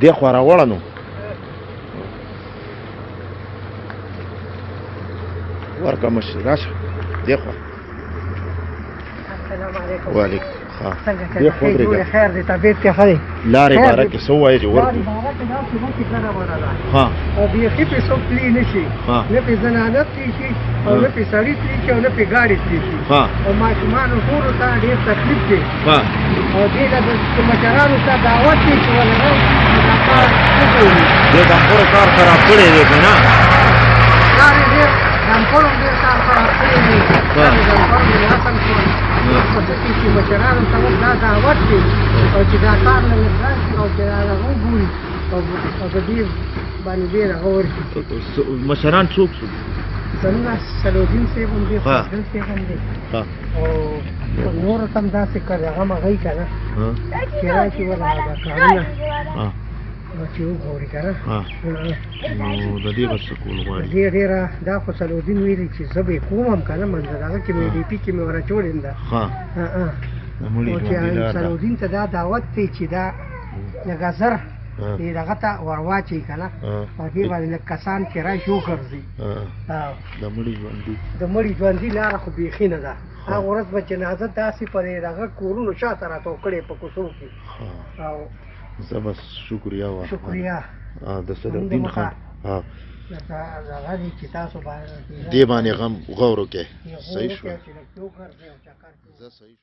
دې خوا راوړه نو ورکه مشر راشه دې خوا السلام علیکم وعلیکم ها څنګه دې خوا درېږه خیر دی طبیعت کې ښه دی لارې باره کې څه ووایې چې ورکړو ها او بیخي پې څوک تللی نه شي ها نه پې زنانه تللی شي او نه پې سړي تللی شي او نه پې ګاډي تللی شي ها او ماشومانو ټولو ته ډېر تکلیف دی ها او دې ته د مشرانو ته دعوت دی چې ولې دا کار وکړي دې دمپرو کار خراب کړی دی که نه کار یې ډېر دمپرو ډېر کار خراب کړی دی دمپرو یې رسم شول په دې کې چې مشرانو ته اوس دا دعوت دی او چې دا کار نه راشي او چې دا هغه وګوري او په دې باندې ډېر هغه ورشي مشران څوک څوک زموږ صلاحالدین صاحب هم دی فضل صاحب هم دی او نورو ته هم داسې کړی هغه مغی که نه چې راشي ولا هغه کارونه چې وګوري که نه نو د دې به څه کول غواړي دې ډېره دا خو صلاحالدین ویلي چې زه به یې کوم هم که نه منځه د هغه کې مې ډي پي کې مې ورچوړې ده او چې صلاحالدین ته دا دعوت دی چې دا لږه زر دغه ته ور واچوي که نه په دې باندې لږ کسان چې راشي وګرځي د مړي ژوندي د مړي ژوندي لاره خو بیخي نه ده هغه ورځ به جنازه داسې په دغه کورونو شاته راتاو کړې په کوڅو کې او زه بس شکریه واخلم شکریه د صلاحالدین خان دغه دی چې تاسو باندې دې باندې غور وکړئ صحیح شو زه صحیح شو